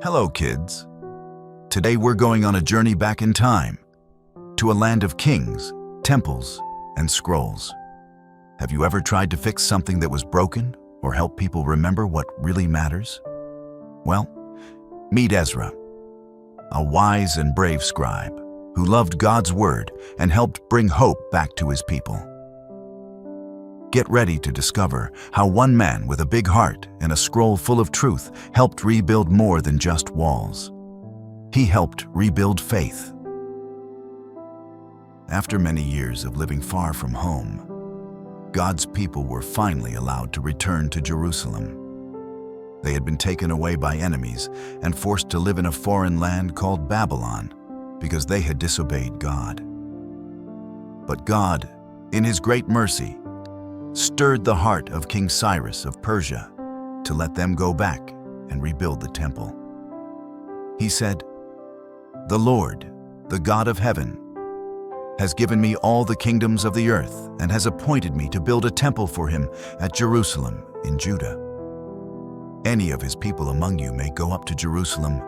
Hello, kids. Today we're going on a journey back in time to a land of kings, temples, and scrolls. Have you ever tried to fix something that was broken or help people remember what really matters? Well, meet Ezra, a wise and brave scribe who loved God's word and helped bring hope back to his people. Get ready to discover how one man with a big heart and a scroll full of truth helped rebuild more than just walls. He helped rebuild faith. After many years of living far from home, God's people were finally allowed to return to Jerusalem. They had been taken away by enemies and forced to live in a foreign land called Babylon because they had disobeyed God. But God, in His great mercy, stirred the heart of King Cyrus of Persia to let them go back and rebuild the temple. He said, "The Lord, the God of heaven, has given me all the kingdoms of the earth and has appointed me to build a temple for Him at Jerusalem in Judah. Any of His people among you may go up to Jerusalem,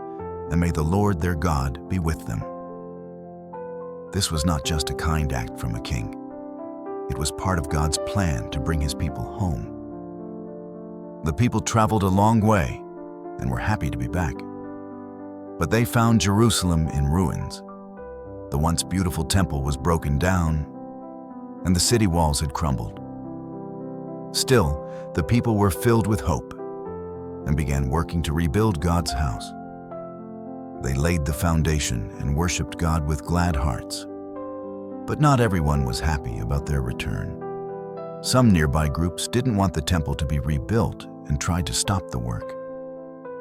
and may the Lord their God be with them." This was not just a kind act from a king. It was part of God's plan to bring His people home. The people traveled a long way and were happy to be back. But they found Jerusalem in ruins. The once beautiful temple was broken down, and the city walls had crumbled. Still, the people were filled with hope and began working to rebuild God's house. They laid the foundation and worshiped God with glad hearts. But not everyone was happy about their return. Some nearby groups didn't want the temple to be rebuilt and tried to stop the work.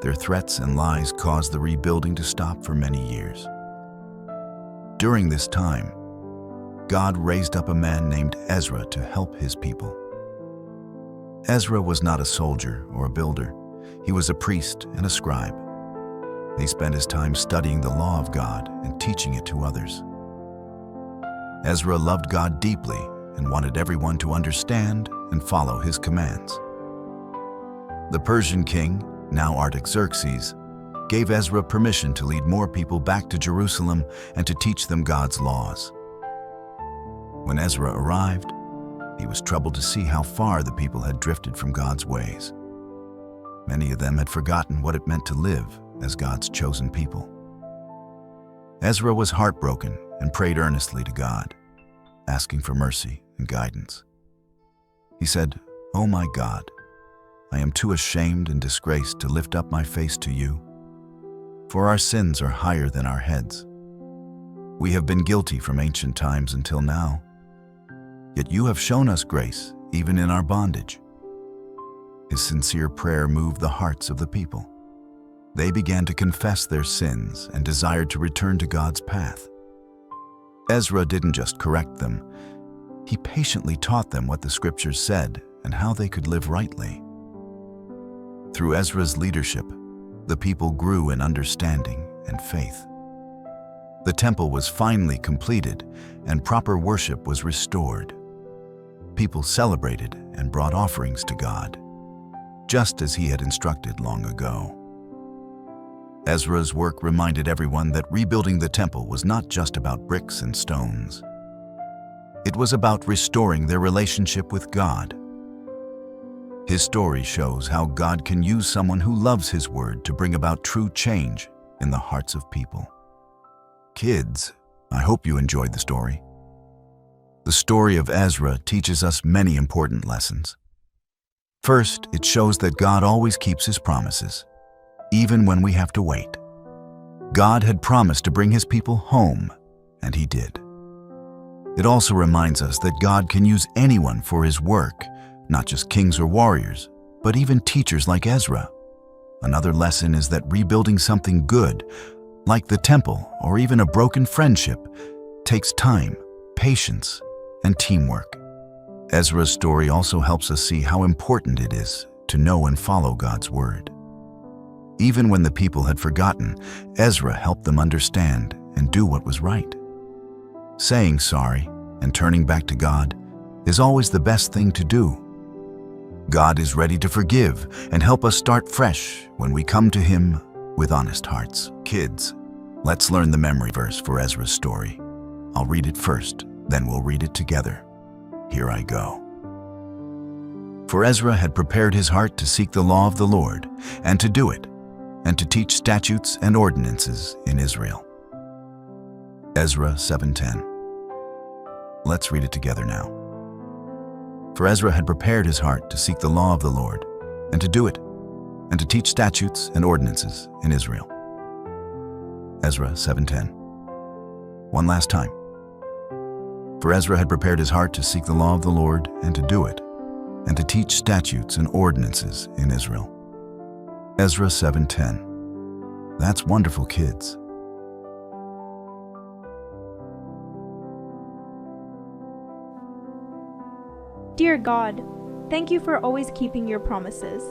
Their threats and lies caused the rebuilding to stop for many years. During this time, God raised up a man named Ezra to help His people. Ezra was not a soldier or a builder. He was a priest and a scribe. He spent his time studying the law of God and teaching it to others. Ezra loved God deeply and wanted everyone to understand and follow His commands. The Persian king, now Artaxerxes, gave Ezra permission to lead more people back to Jerusalem and to teach them God's laws. When Ezra arrived, he was troubled to see how far the people had drifted from God's ways. Many of them had forgotten what it meant to live as God's chosen people. Ezra was heartbroken and prayed earnestly to God, asking for mercy and guidance. He said, "Oh my God, I am too ashamed and disgraced to lift up my face to you, for our sins are higher than our heads. We have been guilty from ancient times until now, yet you have shown us grace even in our bondage." His sincere prayer moved the hearts of the people. They began to confess their sins and desired to return to God's path. Ezra didn't just correct them. He patiently taught them what the scriptures said and how they could live rightly. Through Ezra's leadership, the people grew in understanding and faith. The temple was finally completed and proper worship was restored. People celebrated and brought offerings to God, just as He had instructed long ago. Ezra's work reminded everyone that rebuilding the temple was not just about bricks and stones. It was about restoring their relationship with God. His story shows how God can use someone who loves His word to bring about true change in the hearts of people. Kids, I hope you enjoyed the story. The story of Ezra teaches us many important lessons. First, it shows that God always keeps His promises, even when we have to wait. God had promised to bring His people home, and He did. It also reminds us that God can use anyone for His work, not just kings or warriors, but even teachers like Ezra. Another lesson is that rebuilding something good, like the temple or even a broken friendship, takes time, patience, and teamwork. Ezra's story also helps us see how important it is to know and follow God's word. Even when the people had forgotten, Ezra helped them understand and do what was right. Saying sorry and turning back to God is always the best thing to do. God is ready to forgive and help us start fresh when we come to Him with honest hearts. Kids, let's learn the memory verse for Ezra's story. I'll read it first, then we'll read it together. Here I go. For Ezra had prepared his heart to seek the law of the Lord, and to do it, and to teach statutes and ordinances in Israel. Ezra 7:10. Let's read it together now. For Ezra had prepared his heart to seek the law of the Lord, and to do it, and to teach statutes and ordinances in Israel. Ezra 7:10. One last time. For Ezra had prepared his heart to seek the law of the Lord, and to do it, and to teach statutes and ordinances in Israel. Ezra 7:10. That's wonderful, kids. Dear God, thank you for always keeping your promises.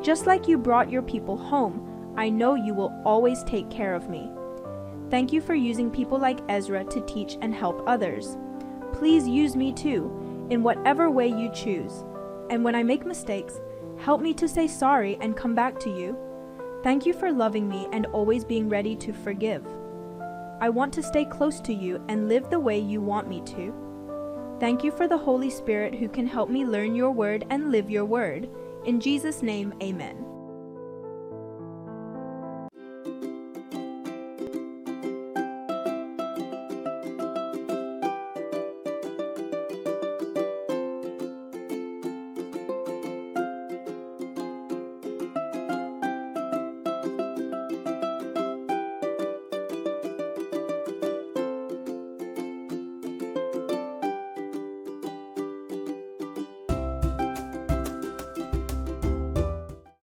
Just like you brought your people home, I know you will always take care of me. Thank you for using people like Ezra to teach and help others. Please use me too, in whatever way you choose. And when I make mistakes, help me to say sorry and come back to you. Thank you for loving me and always being ready to forgive. I want to stay close to you and live the way you want me to. Thank you for the Holy Spirit who can help me learn your word and live your word. In Jesus' name, amen.